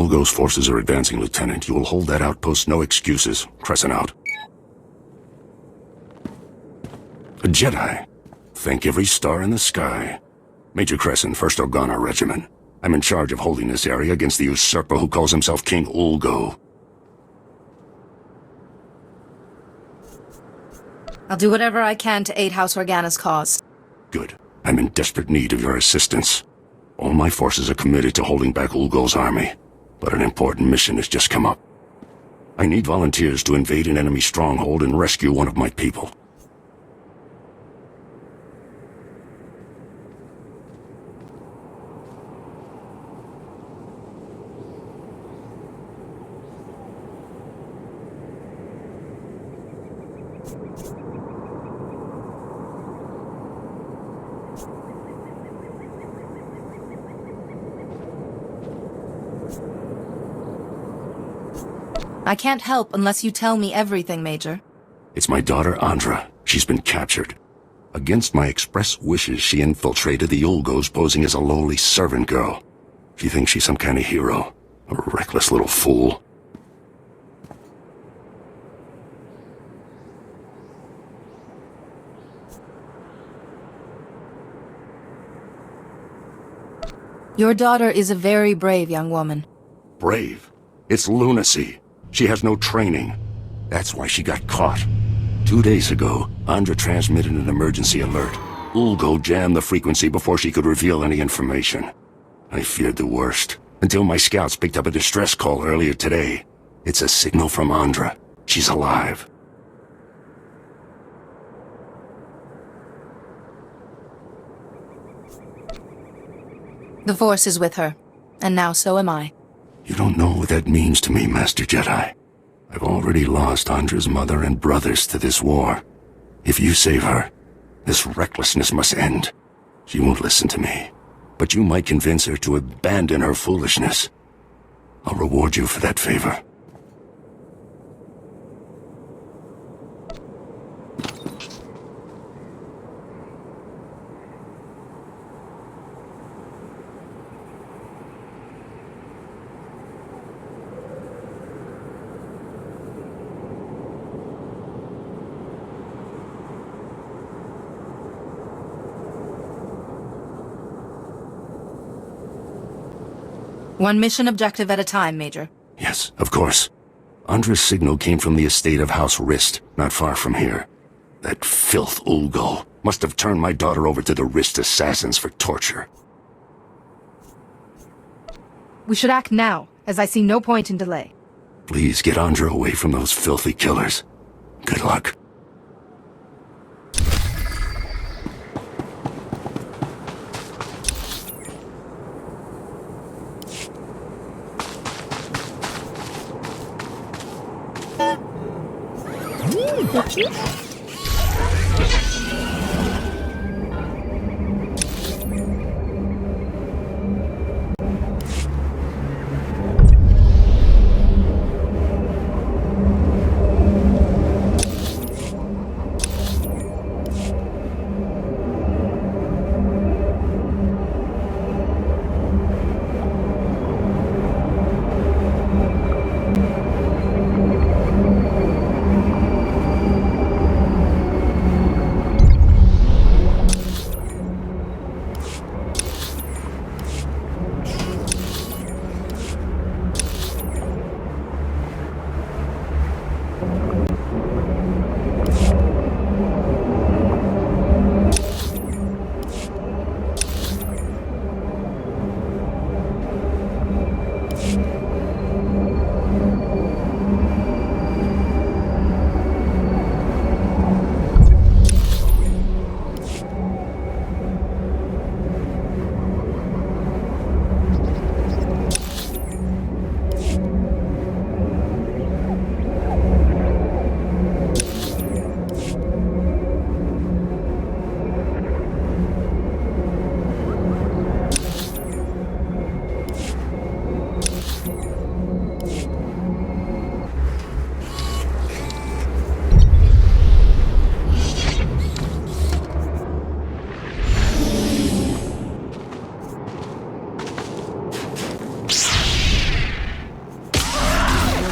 Ulgo's forces are advancing, Lieutenant. You will hold that outpost, no excuses. Crescent out. A Jedi. Thank every star in the sky. Major Crescent, 1st Organa Regiment. I'm in charge of holding this area against the usurper who calls himself King Ulgo. I'll do whatever I can to aid House Organa's cause. Good. I'm in desperate need of your assistance. All my forces are committed to holding back Ulgo's army, but an important mission has just come up. I need volunteers to invade an enemy stronghold and rescue one of my people. I can't help unless you tell me everything, Major. It's my daughter, Andra. She's been captured. Against my express wishes, she infiltrated the Ulgos posing as a lowly servant girl. She thinks she's some kind of hero. A reckless little fool. Your daughter is a very brave young woman. Brave? It's lunacy. She has no training. That's why she got caught. 2 days ago, Andra transmitted an emergency alert. Ulgo jammed the frequency before she could reveal any information. I feared the worst, until my scouts picked up a distress call earlier today. It's a signal from Andra. She's alive. The Force is with her, and now so am I. You don't know what that means to me, Master Jedi. I've already lost Andra's mother and brothers to this war. If you save her, this recklessness must end. She won't listen to me, but you might convince her to abandon her foolishness. I'll reward you for that favor. One mission objective at a time, Major. Yes, of course. Andra's signal came from the estate of House Rist, not far from here. That filth Ulgo must have turned my daughter over to the Rist assassins for torture. We should act now, as I see no point in delay. Please get Andra away from those filthy killers. Good luck.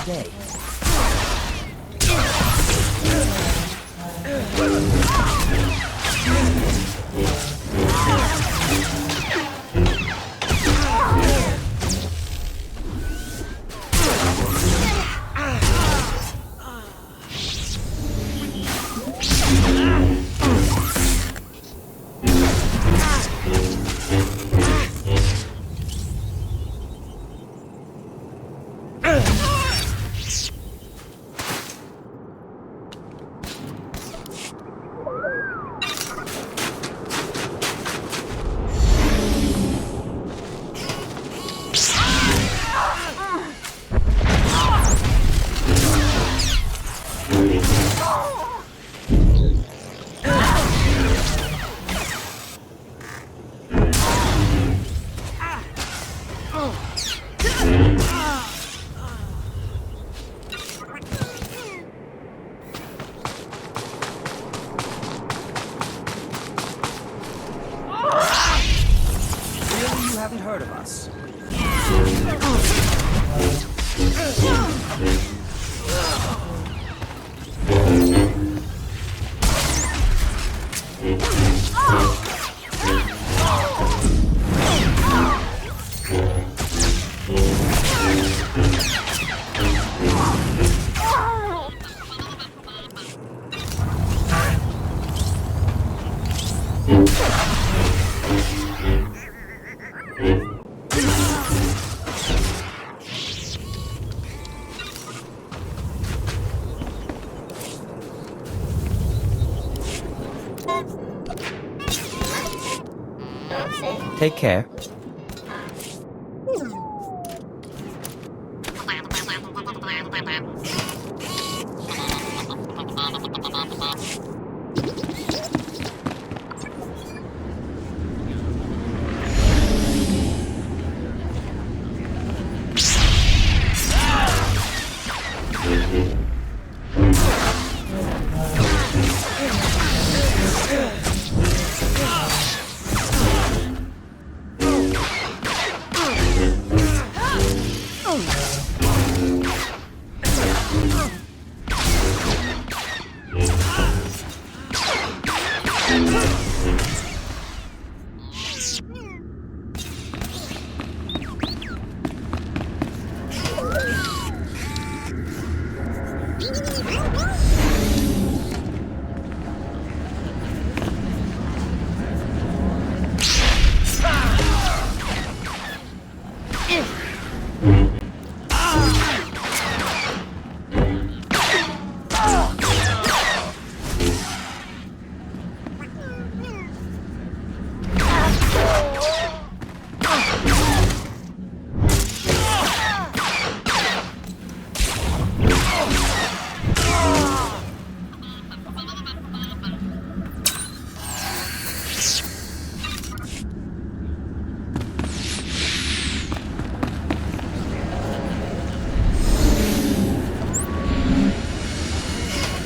day. You haven't heard of us. Take care.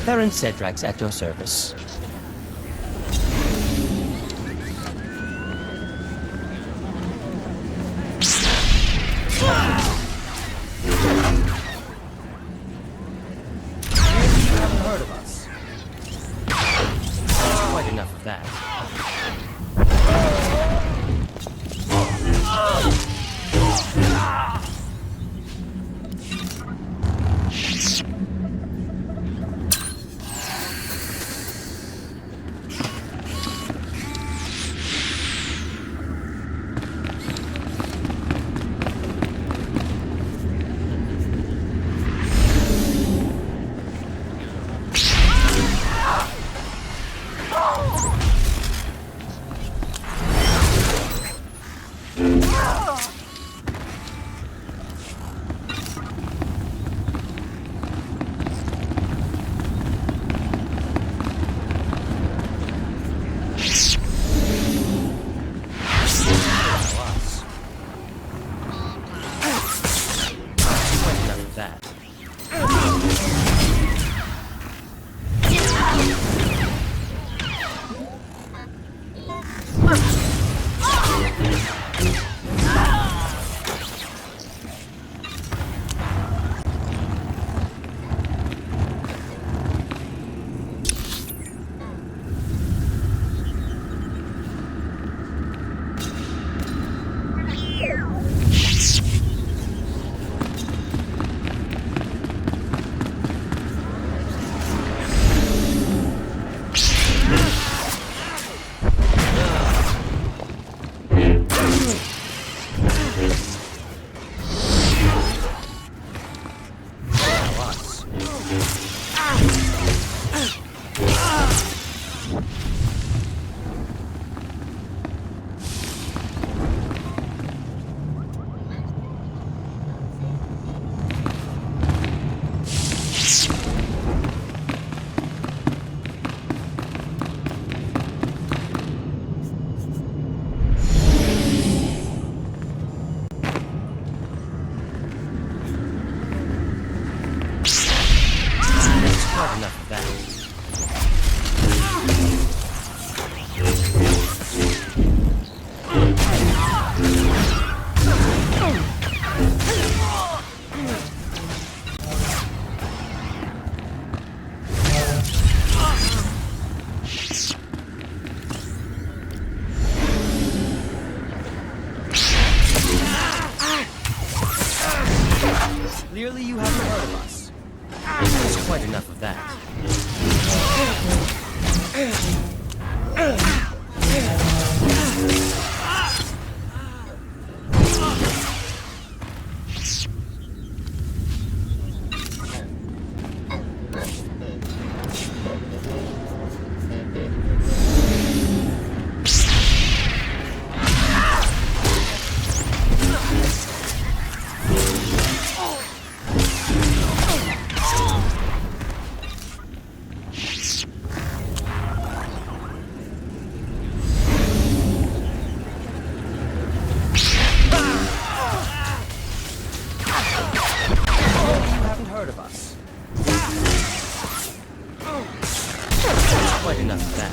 Baron Cedrax at your service. You haven't heard of us. That's quite enough of that. Clearly you haven't heard of us. There's quite enough of that. Heard of us. There's quite enough of that.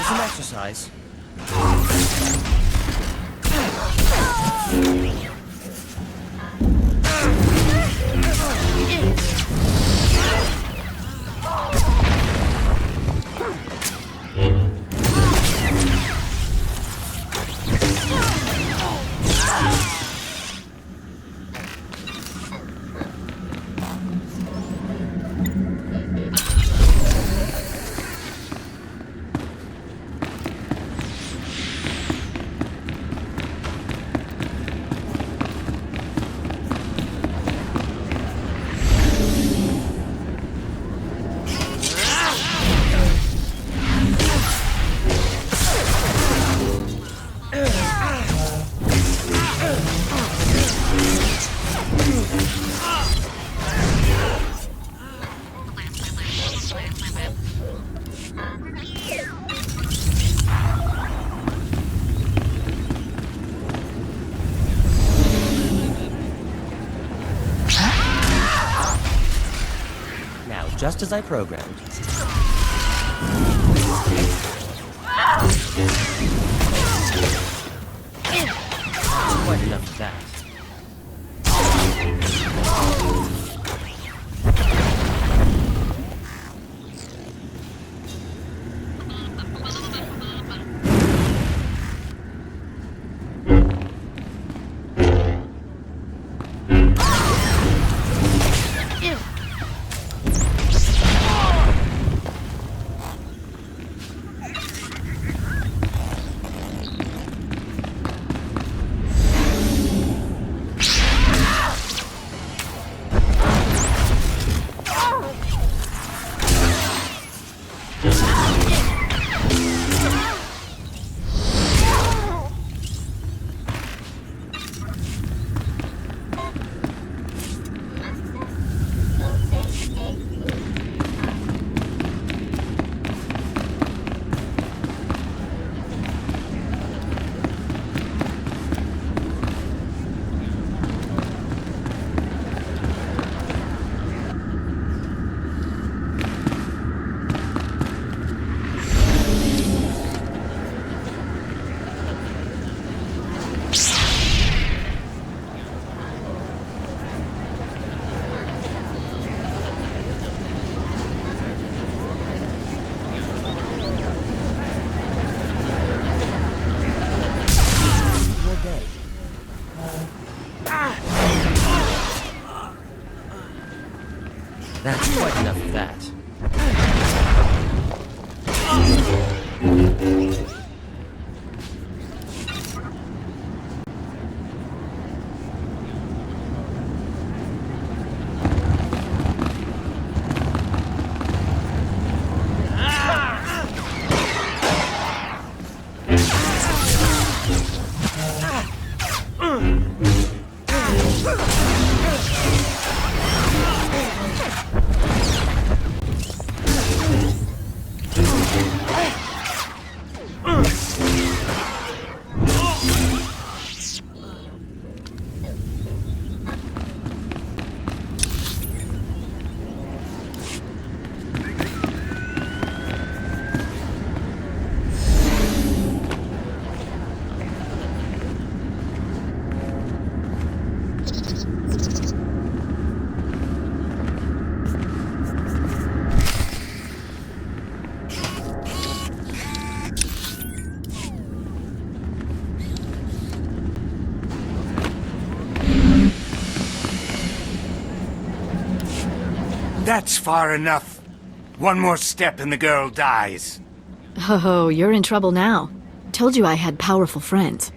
Some exercise. Just as I programmed. Quite enough of that. That's quite enough of that. That's far enough. One more step and the girl dies. Oh, you're in trouble now. Told you I had powerful friends.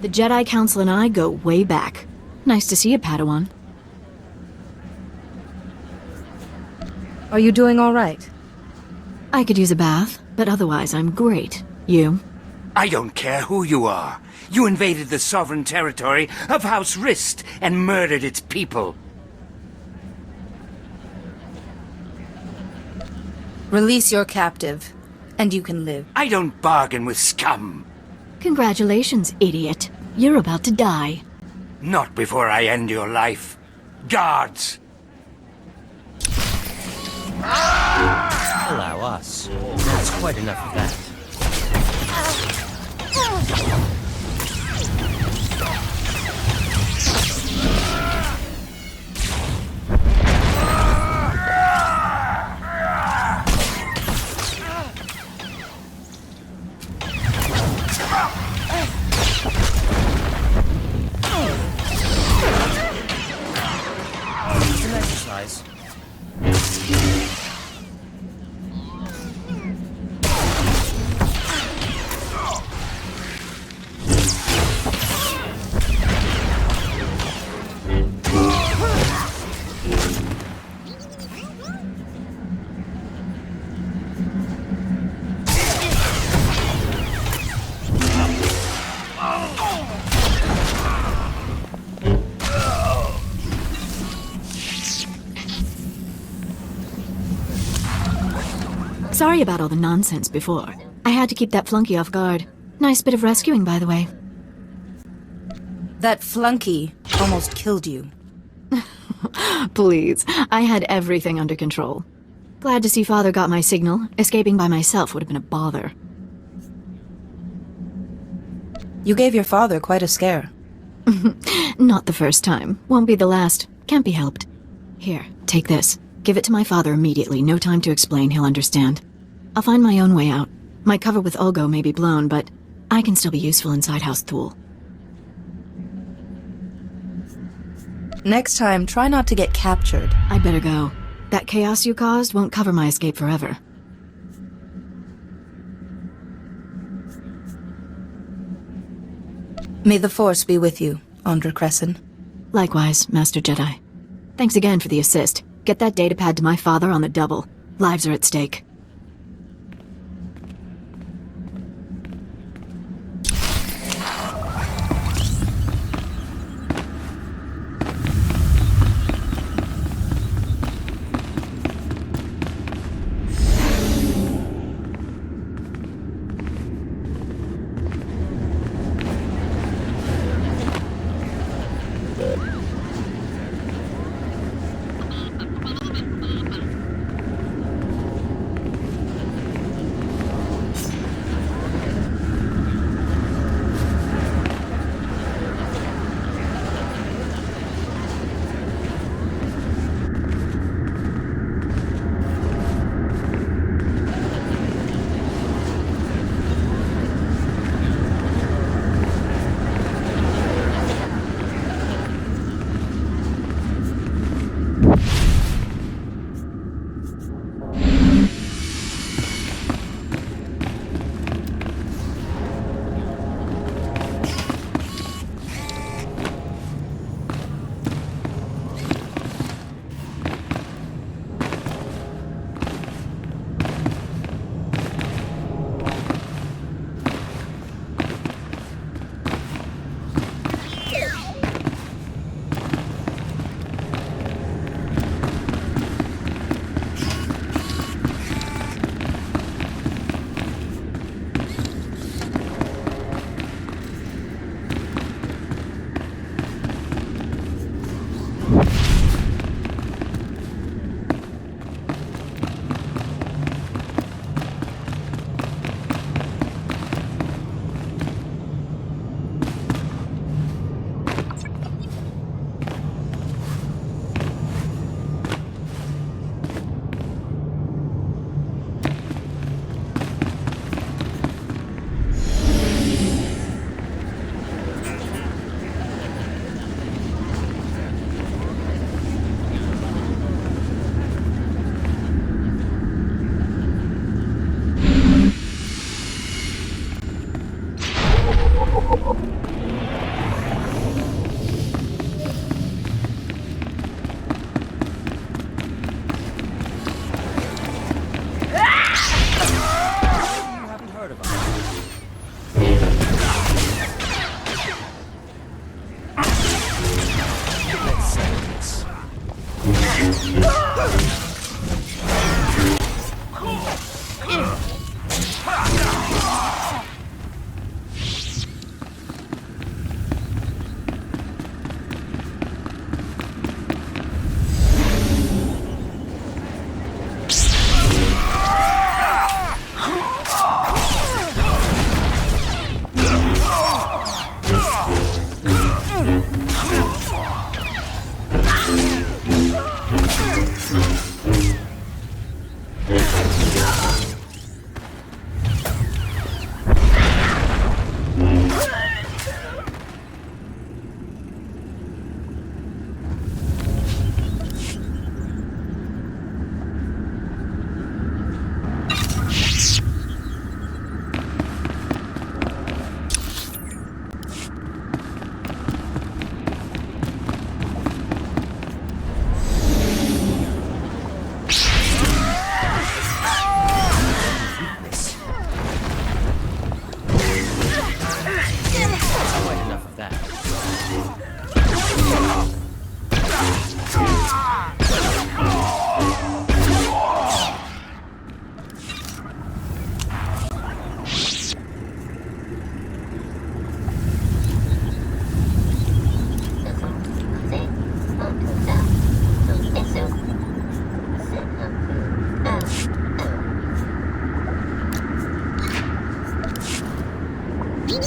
The Jedi Council and I go way back. Nice to see you, Padawan. Are you doing all right? I could use a bath, but otherwise I'm great. You? I don't care who you are. You invaded the sovereign territory of House Rist and murdered its people. Release your captive, and you can live. I don't bargain with scum. Congratulations, idiot. You're about to die. Not before I end your life. Guards! Allow us. That's quite enough of that. It's an exercise. Sorry about all the nonsense before. I had to keep that flunky off guard. Nice bit of rescuing, by the way. That flunky almost killed you. Please, I had everything under control. Glad to see Father got my signal. Escaping by myself would have been a bother. You gave your father quite a scare. Not the first time. Won't be the last. Can't be helped. Here, take this. Give it to my father immediately. No time to explain. He'll understand. I'll find my own way out. My cover with Ulgo may be blown, but I can still be useful inside House Thule. Next time, try not to get captured. I'd better go. That chaos you caused won't cover my escape forever. May the Force be with you, Andra Crescent. Likewise, Master Jedi. Thanks again for the assist. Get that datapad to my father on the double. Lives are at stake.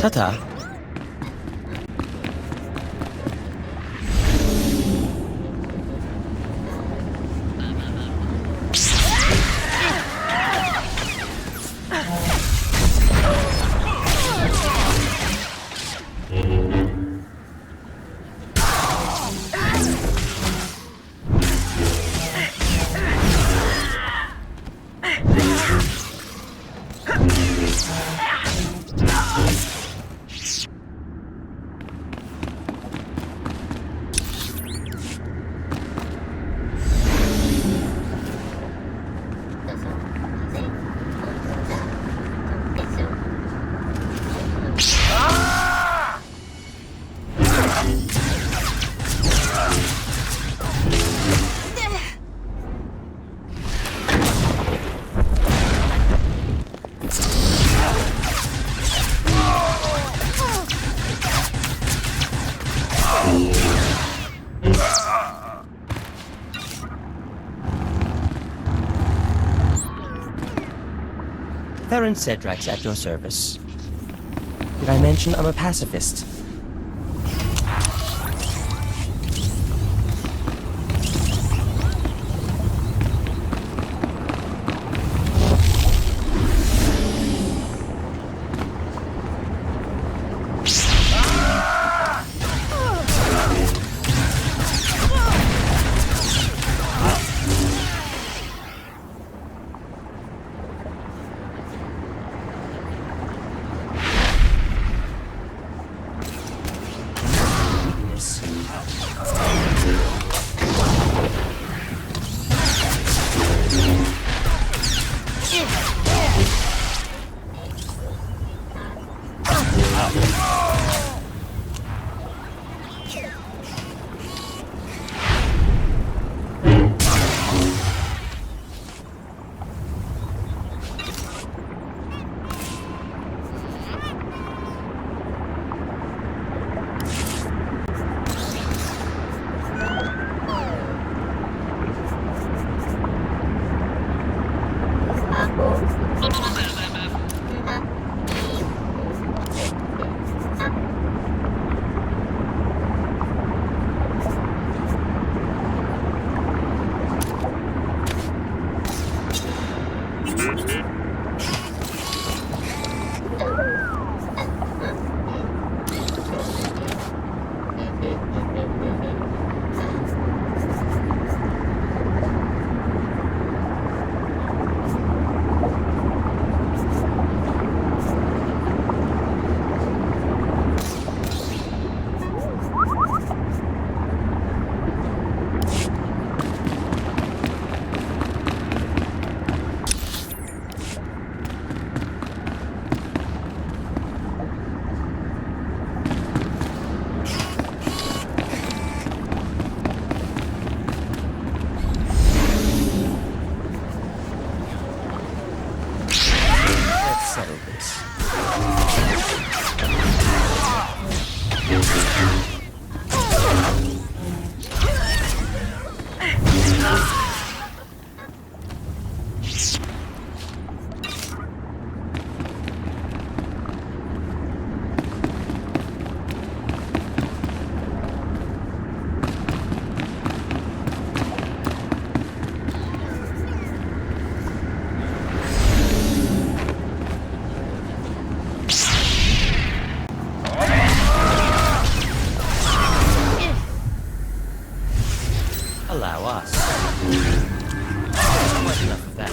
Ta-ta. Theron Cedric's at your service. Did I mention I'm a pacifist? Settle this. Allow us. There's quite enough of that.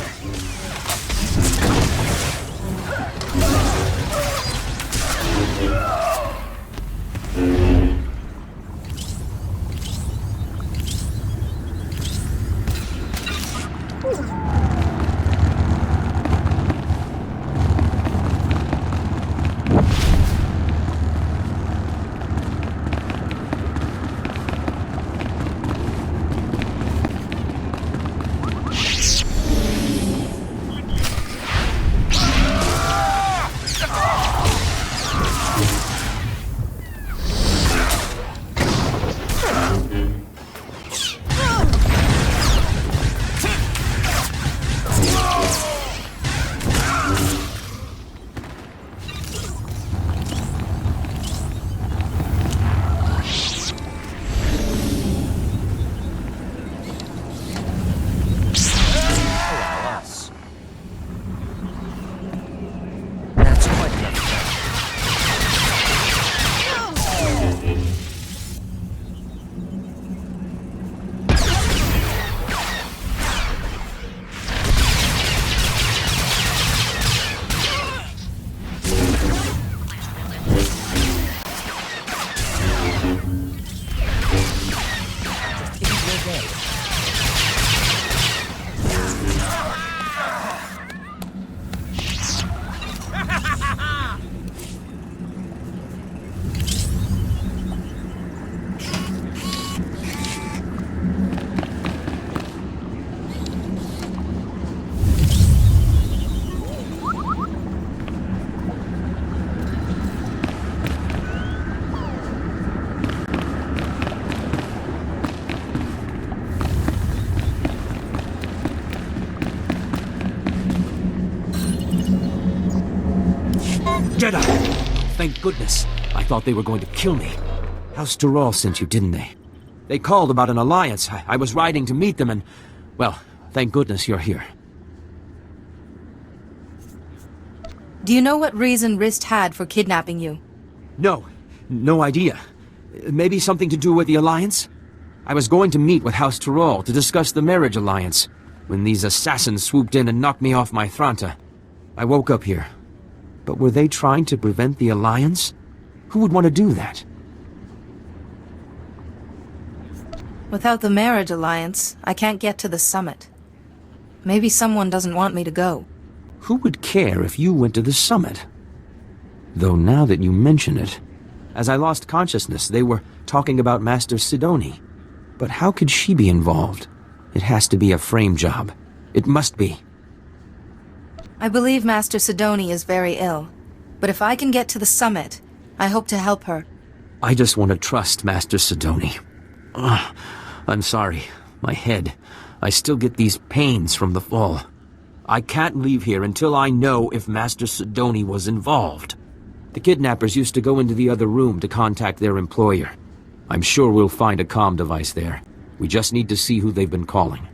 Jedi! Thank goodness. I thought they were going to kill me. SWTOR sent you, didn't they? They called about an alliance. I was riding to meet them and... well, thank goodness you're here. Do you know what reason Rist had for kidnapping you? No idea. Maybe something to do with the alliance? I was going to meet with SWTOR to discuss the marriage alliance, when these assassins swooped in and knocked me off my Thranta. I woke up here. But were they trying to prevent the alliance? Who would want to do that? Without the marriage alliance, I can't get to the summit. Maybe someone doesn't want me to go. Who would care if you went to the summit? Though now that you mention it, as I lost consciousness, they were talking about Master Sidoni. But how could she be involved? It has to be a frame job. It must be. I believe Master Sidoni is very ill. But if I can get to the summit, I hope to help her. I just want to trust Master Sidoni. I'm sorry. My head. I still get these pains from the fall. I can't leave here until I know if Master Sidoni was involved. The kidnappers used to go into the other room to contact their employer. I'm sure we'll find a comm device there. We just need to see who they've been calling.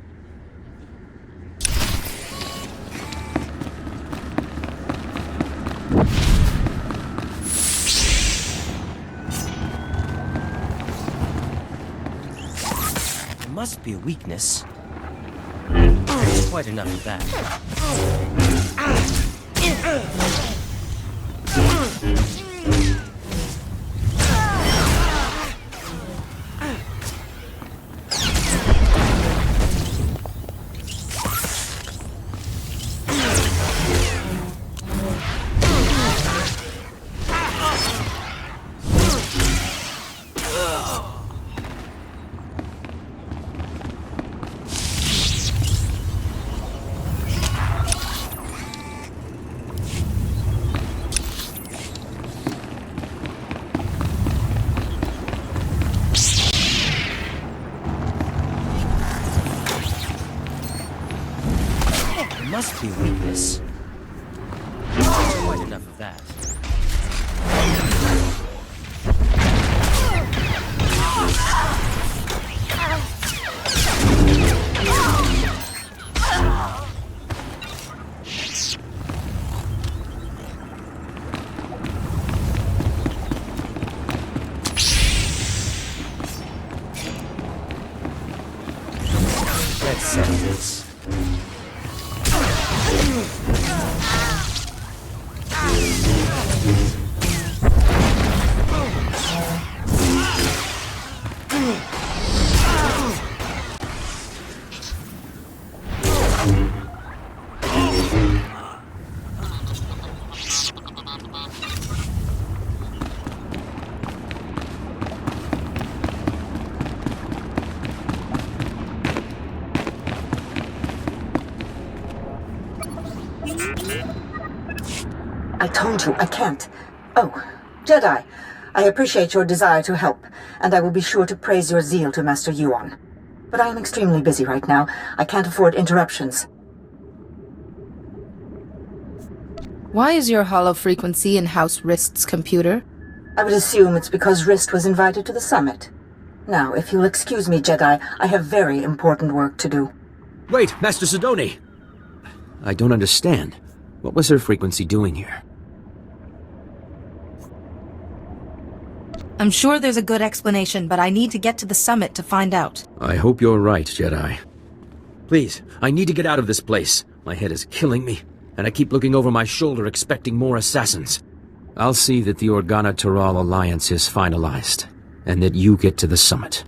There must be a weakness. Quite enough of that. Must be weakness. Quite enough of that. Let's settle this. I told you, I can't. Oh, Jedi, I appreciate your desire to help, and I will be sure to praise your zeal to Master Yuan. But I am extremely busy right now. I can't afford interruptions. Why is your hollow frequency in House Rist's computer? I would assume it's because Rist was invited to the summit. Now, if you'll excuse me, Jedi, I have very important work to do. Wait, Master Sidoni! I don't understand. What was her frequency doing here? I'm sure there's a good explanation, but I need to get to the summit to find out. I hope you're right, Jedi. Please, I need to get out of this place. My head is killing me, and I keep looking over my shoulder expecting more assassins. I'll see that the Organa-Toral alliance is finalized, and that you get to the summit.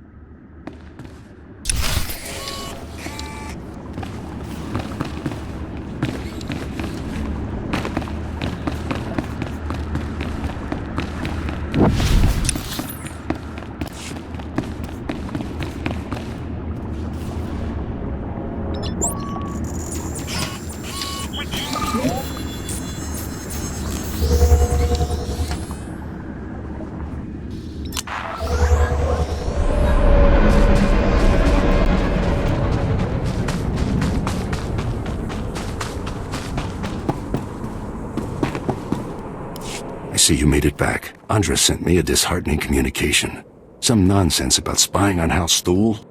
see you made it back. Andra sent me a disheartening communication. Some nonsense about spying on House SWTOR.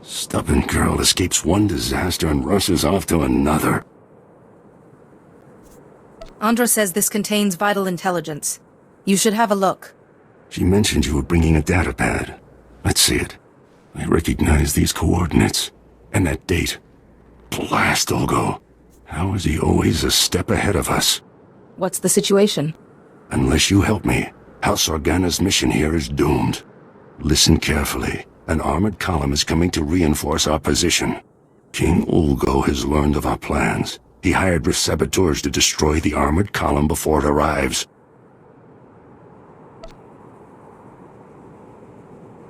Stubborn girl escapes one disaster and rushes off to another. Andra says this contains vital intelligence. You should have a look. She mentioned you were bringing a datapad. Let's see it. I recognize these coordinates. And that date. Blast, Ulgo. How is he always a step ahead of us? What's the situation? Unless you help me, House Organa's mission here is doomed. Listen carefully. An armored column is coming to reinforce our position. King Ulgo has learned of our plans. He hired saboteurs to destroy the armored column before it arrives.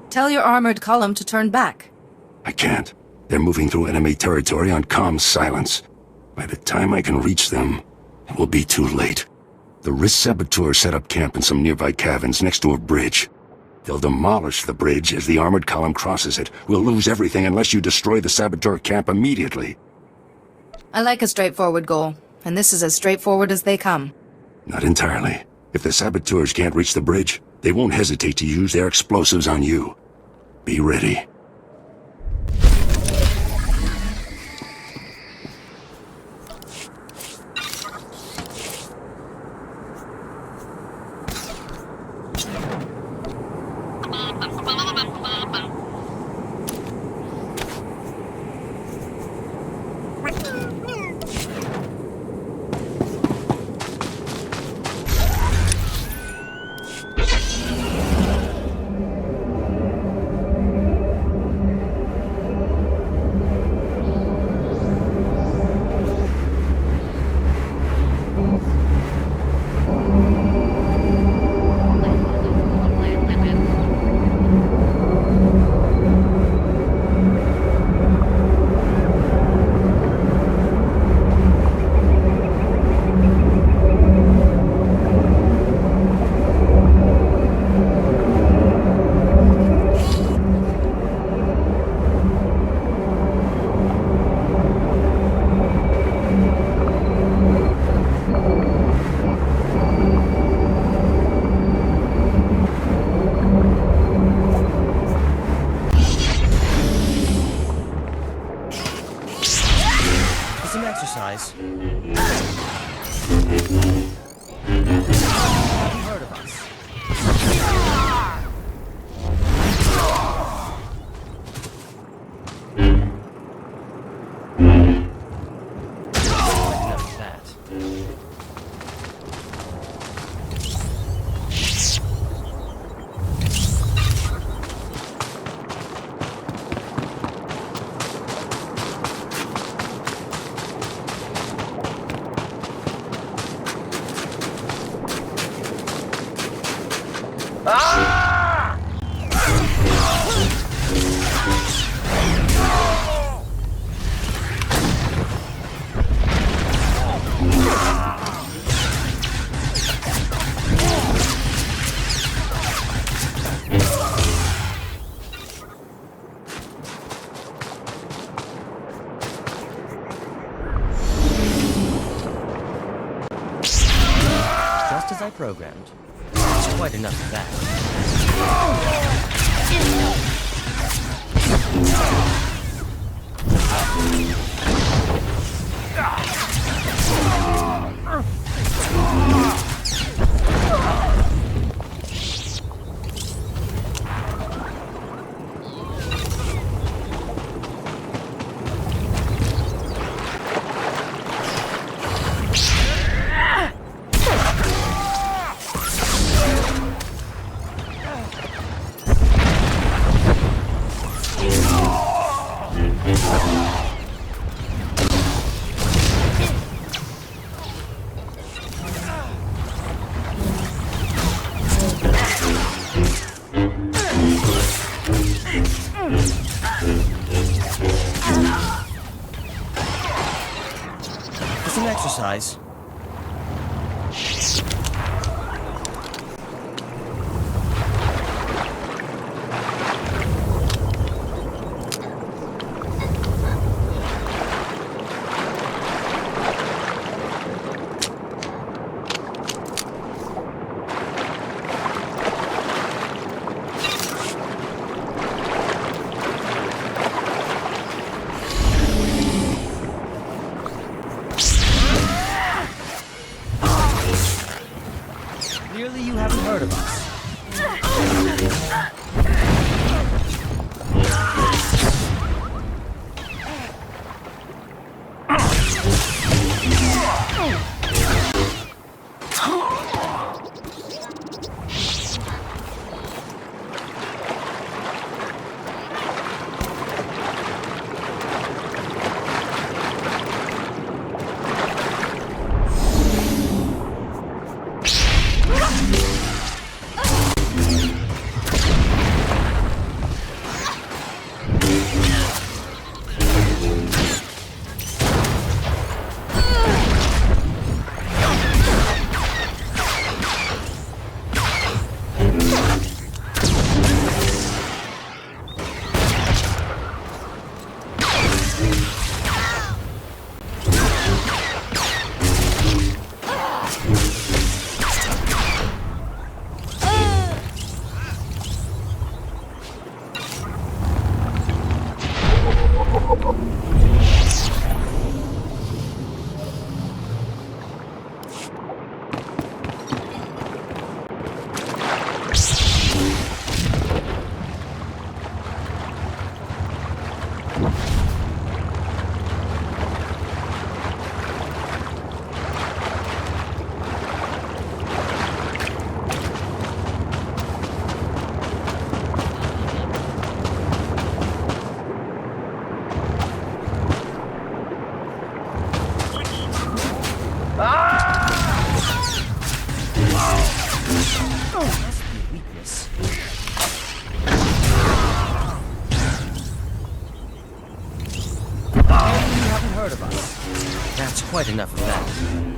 Tell your armored column to turn back. I can't. They're moving through enemy territory on comm silence. By the time I can reach them, it will be too late. The Risk saboteurs set up camp in some nearby caverns next to a bridge. They'll demolish the bridge as the armored column crosses it. We'll lose everything unless you destroy the saboteur camp immediately. I like a straightforward goal, and this is as straightforward as they come. Not entirely. If the saboteurs can't reach the bridge, they won't hesitate to use their explosives on you. Be ready. Some exercise. Heard of us. Enough of that. Just as I programmed. It's quite enough of that. For some exercise. heard of us. That's quite enough of that.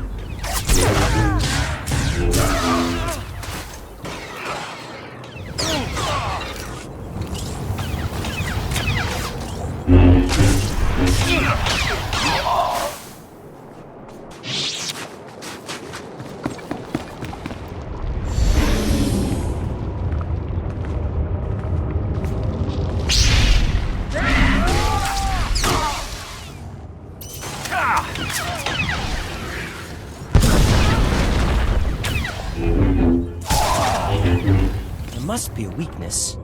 There must be a weakness.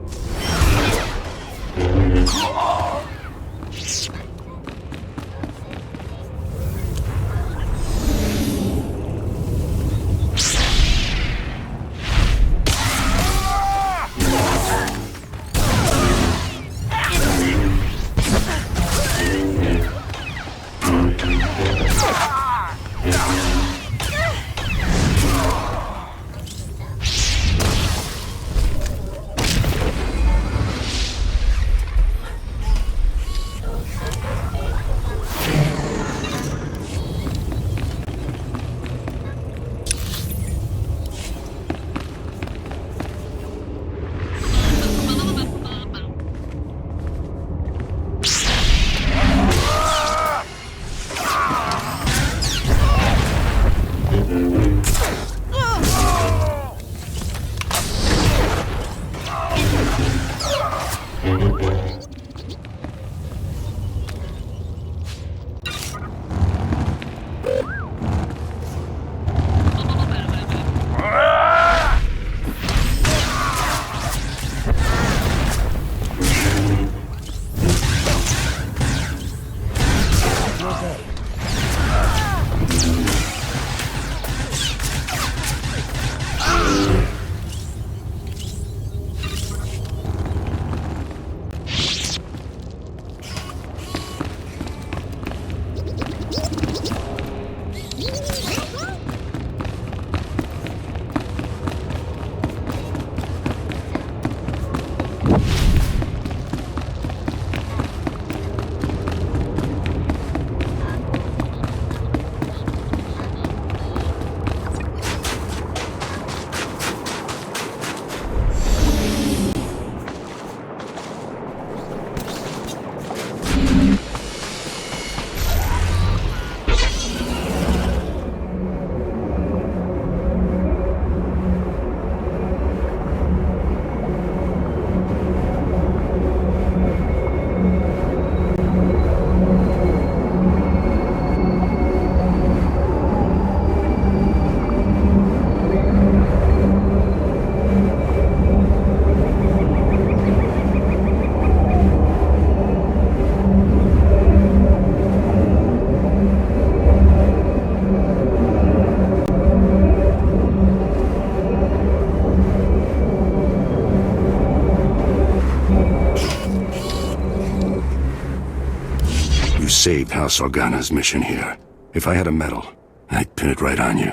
saved House Organa's mission here. If I had a medal, I'd pin it right on you.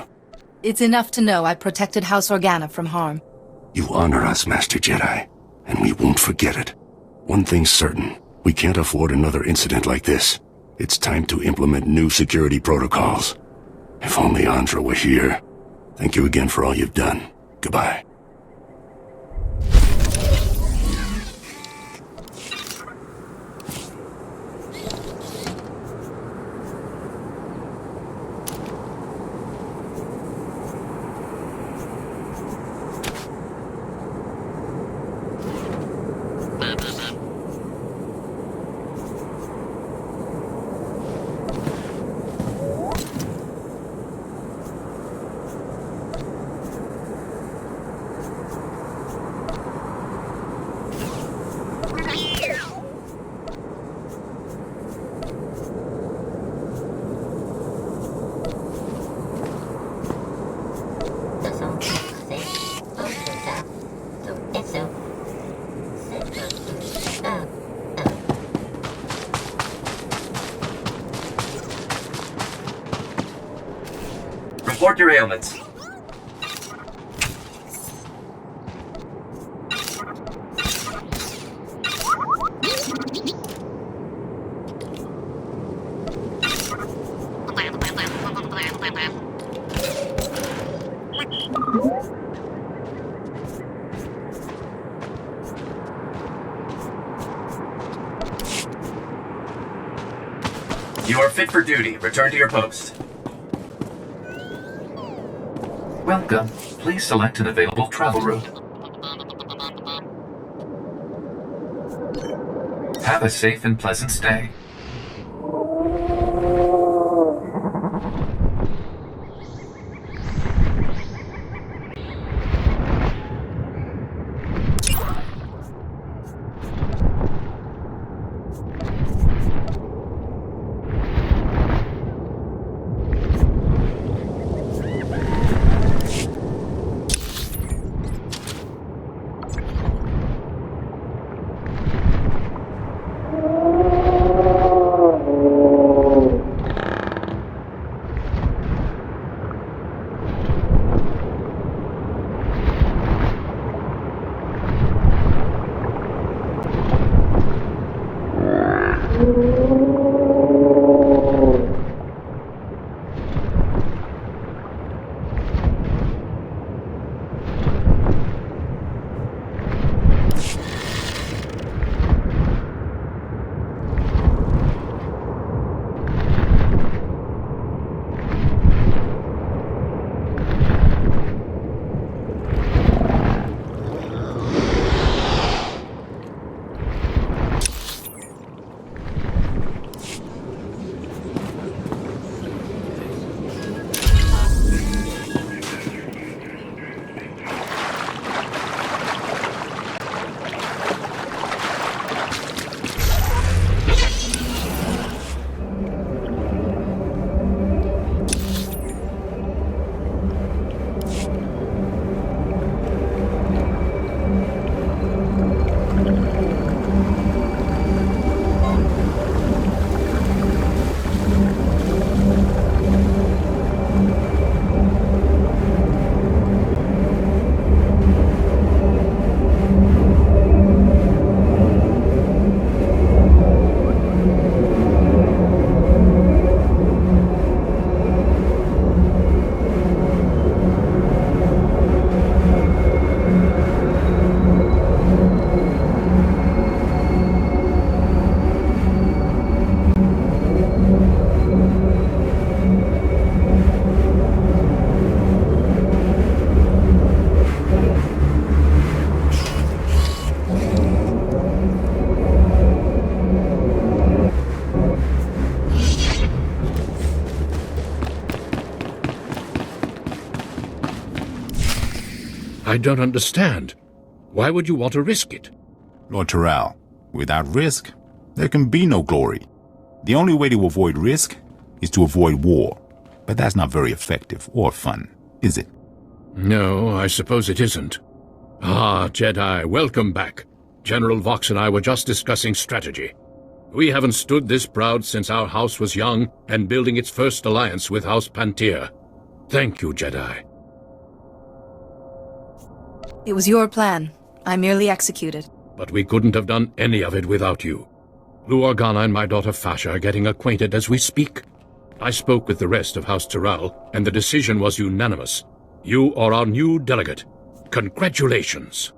It's enough to know I protected House Organa from harm. You honor us, Master Jedi, and we won't forget it. One thing's certain, we can't afford another incident like this. It's time to implement new security protocols. If only Andra were here. Thank you again for all you've done. Goodbye. Report your ailments. You are fit for duty. Return to your post. Welcome. Please select an available travel route. Have a safe and pleasant stay. I don't understand. Why would you want to risk it? Lord Terrell, without risk, there can be no glory. The only way to avoid risk is to avoid war. But that's not very effective or fun, is it? No, I suppose it isn't. Ah, Jedi, welcome back. General Vox and I were just discussing strategy. We haven't stood this proud since our house was young and building its first alliance with House Pantir. Thank you, Jedi. It was your plan. I merely executed. But we couldn't have done any of it without you. Lou Organa and my daughter Fasha are getting acquainted as we speak. I spoke with the rest of House Tyrell, and the decision was unanimous. You are our new delegate. Congratulations.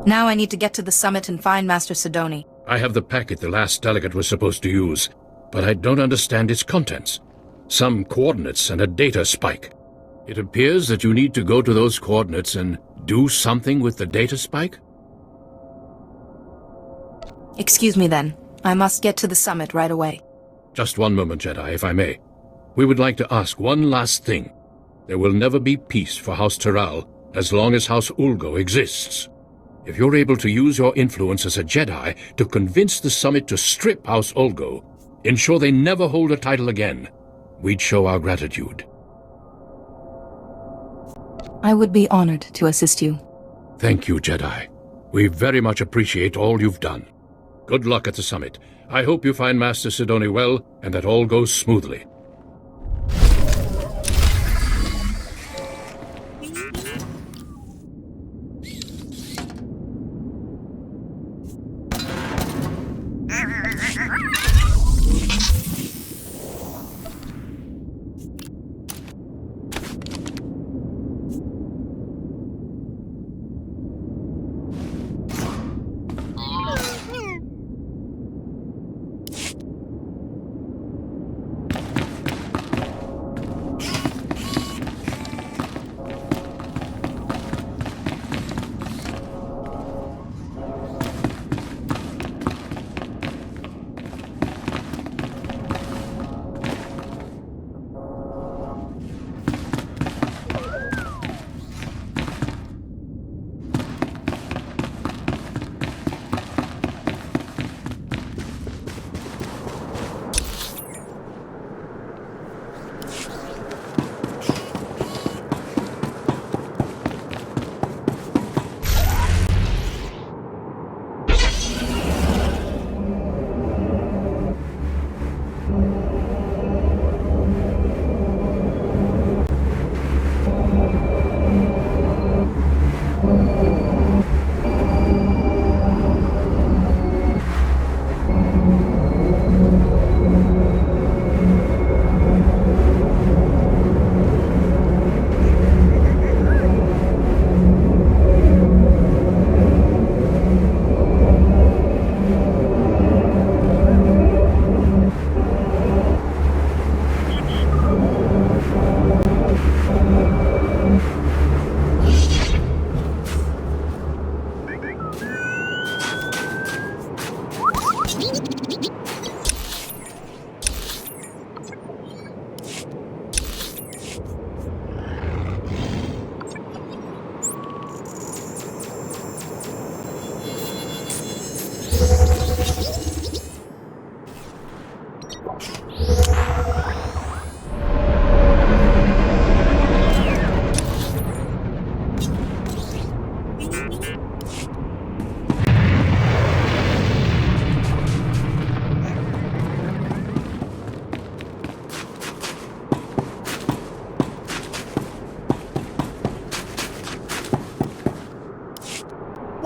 Now I need to get to the summit and find Master Sidoni. I have the packet the last delegate was supposed to use, but I don't understand its contents. Some coordinates and a data spike. It appears that you need to go to those coordinates and do something with the data spike? Excuse me then. I must get to the summit right away. Just one moment, Jedi, if I may. We would like to ask one last thing. There will never be peace for House Tyrell as long as House Ulgo exists. If you're able to use your influence as a Jedi to convince the summit to strip House Ulgo, ensure they never hold a title again, we'd show our gratitude. I would be honored to assist you. Thank you, Jedi. We very much appreciate all you've done. Good luck at the summit. I hope you find Master Sidoni well and that all goes smoothly.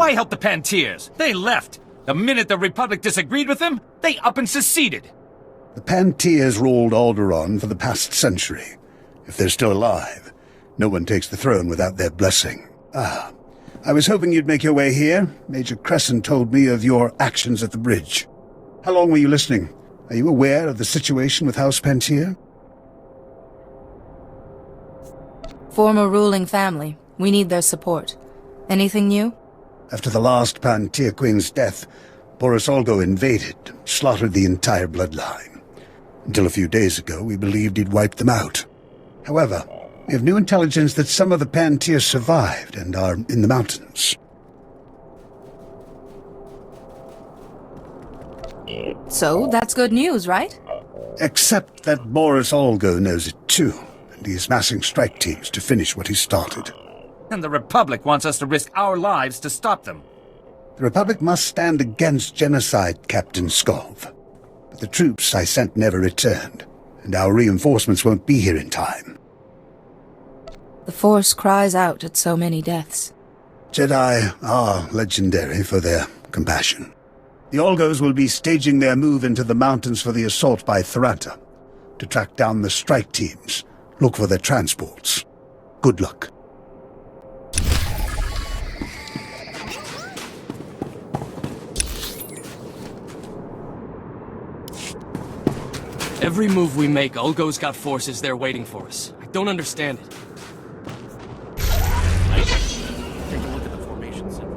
Why help the Pantiers? They left. The minute the Republic disagreed with them, they up and seceded. The Pantiers ruled Alderaan for the past century. If they're still alive, no one takes the throne without their blessing. Ah, I was hoping you'd make your way here. Major Crescent told me of your actions at the bridge. How long were you listening? Are you aware of the situation with House Pantir? Former ruling family. We need their support. Anything new? After the last Pantir Queen's death, Boris Olgo invaded, slaughtered the entire bloodline. Until a few days ago, we believed he'd wiped them out. However, we have new intelligence that some of the Pantir survived and are in the mountains. So, that's good news, right? Except that Boris Olgo knows it too, and he's massing strike teams to finish what he started. And the Republic wants us to risk our lives to stop them. The Republic must stand against genocide, Captain Skov. But the troops I sent never returned, and our reinforcements won't be here in time. The Force cries out at so many deaths. Jedi are legendary for their compassion. The Olgos will be staging their move into the mountains for the assault by Tharanta. To track down the strike teams, look for their transports. Good luck. Every move we make, Olgo's got forces there waiting for us. I don't understand it. Take a look at the formation center.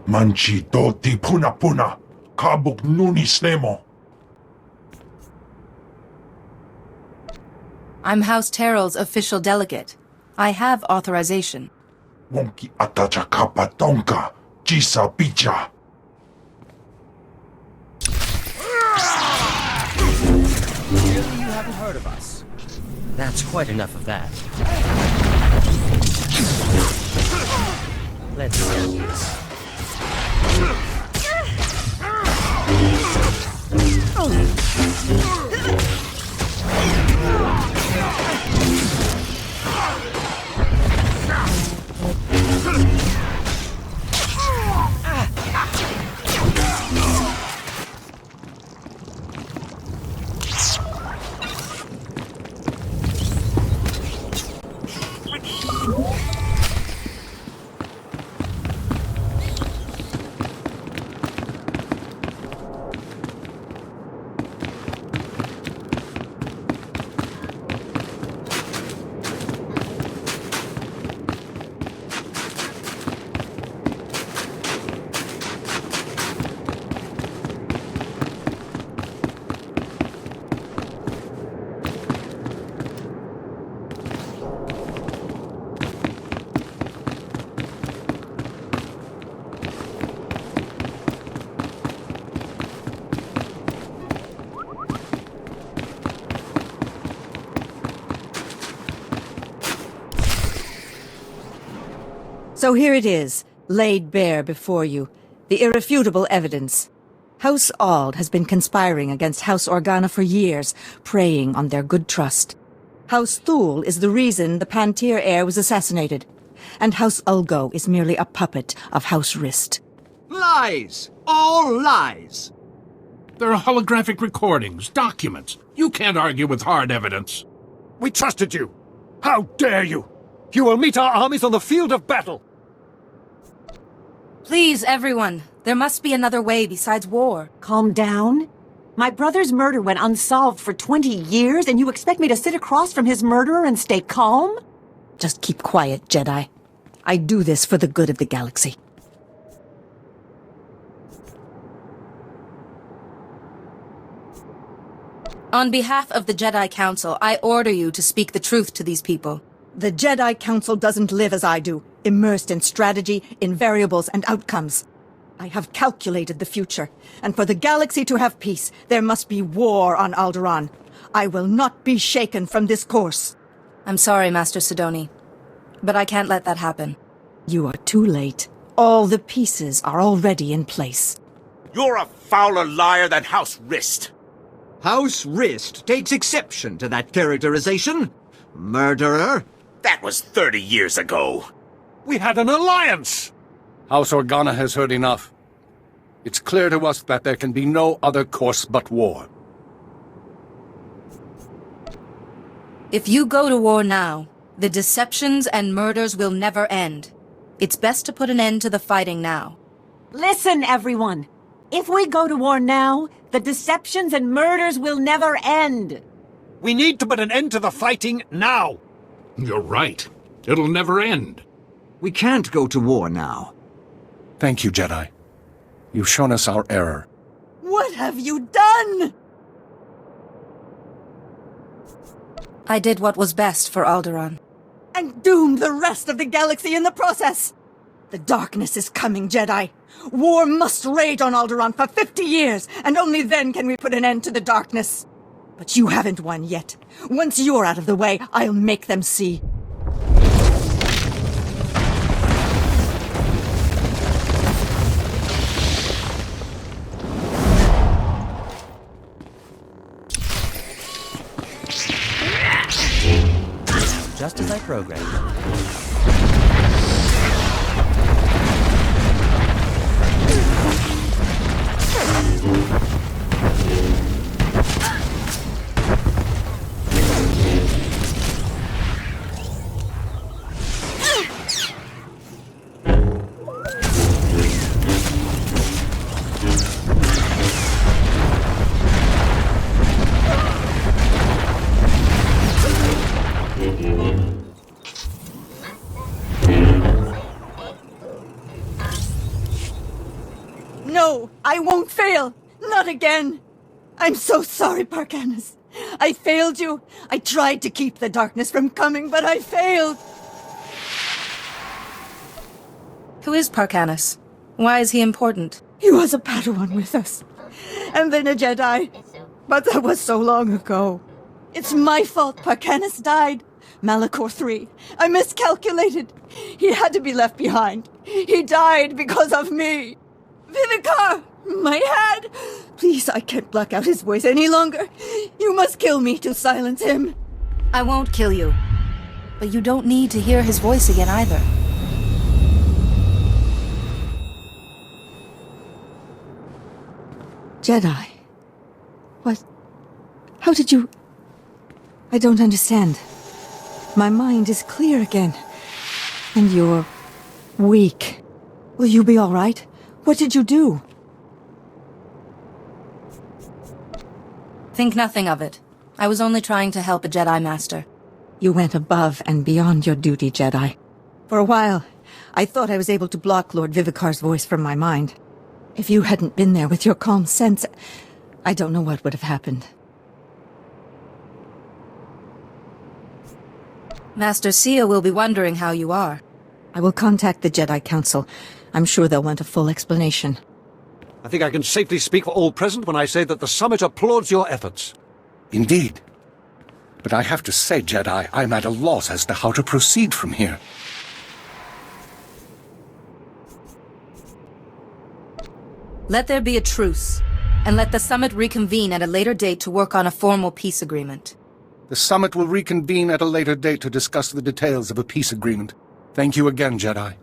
Manchi doti puna puna, kabuk nunis nemo. I'm House Terrell's official delegate. I have authorization. Wonki atacha kapa tonka, jisa picha. Surely you haven't heard of us. That's quite enough of that. Let's end this. So here it is, laid bare before you, the irrefutable evidence. House Ald has been conspiring against House Organa for years, preying on their good trust. House Thule is the reason the Pantir heir was assassinated, and House Ulgo is merely a puppet of House Rist. Lies! All lies! There are holographic recordings, documents. You can't argue with hard evidence. We trusted you! How dare you! You will meet our armies on the field of battle! Please, everyone. There must be another way besides war. Calm down. My brother's murder went unsolved for 20 years, and you expect me to sit across from his murderer and stay calm? Just keep quiet, Jedi. I do this for the good of the galaxy. On behalf of the Jedi Council, I order you to speak the truth to these people. The Jedi Council doesn't live as I do, immersed in strategy, in variables, and outcomes. I have calculated the future, and for the galaxy to have peace, there must be war on Alderaan. I will not be shaken from this course. I'm sorry, Master Sidoni, but I can't let that happen. You are too late. All the pieces are already in place. You're a fouler liar than House Rist. House Rist takes exception to that characterization. Murderer. That was 30 years ago. We had an alliance! House Organa has heard enough. It's clear to us that there can be no other course but war. If you go to war now, the deceptions and murders will never end. It's best to put an end to the fighting now. Listen, everyone. If we go to war now, the deceptions and murders will never end. We need to put an end to the fighting now. You're right. It'll never end. We can't go to war now. Thank you, Jedi. You've shown us our error. What have you done? I did what was best for Alderaan. And doomed the rest of the galaxy in the process. The darkness is coming, Jedi. War must rage on Alderaan for 50 years, and only then can we put an end to the darkness. But you haven't won yet. Once you're out of the way, I'll make them see. Just as I programmed. No, I won't fail. Not again. I'm so sorry, Parkanis. I failed you. I tried to keep the darkness from coming, but I failed. Who is Parkanis? Why is he important? He was a Padawan with us. And then a Jedi. But that was so long ago. It's my fault Parkanis died. Malachor III. I miscalculated. He had to be left behind. He died because of me. Vivicar! My head! Please, I can't block out his voice any longer. You must kill me to silence him. I won't kill you. But you don't need to hear his voice again either. Jedi. What? How did you... I don't understand. My mind is clear again. And you're... weak. Will you be all right? What did you do? Think nothing of it. I was only trying to help a Jedi Master. You went above and beyond your duty, Jedi. For a while, I thought I was able to block Lord Vivicar's voice from my mind. If you hadn't been there with your calm sense, I don't know what would have happened. Master Sia will be wondering how you are. I will contact the Jedi Council. I'm sure they'll want a full explanation. I think I can safely speak for all present when I say that the Summit applauds your efforts. Indeed. But I have to say, Jedi, I'm at a loss as to how to proceed from here. Let there be a truce, and let the Summit reconvene at a later date to work on a formal peace agreement. The Summit will reconvene at a later date to discuss the details of a peace agreement. Thank you again, Jedi.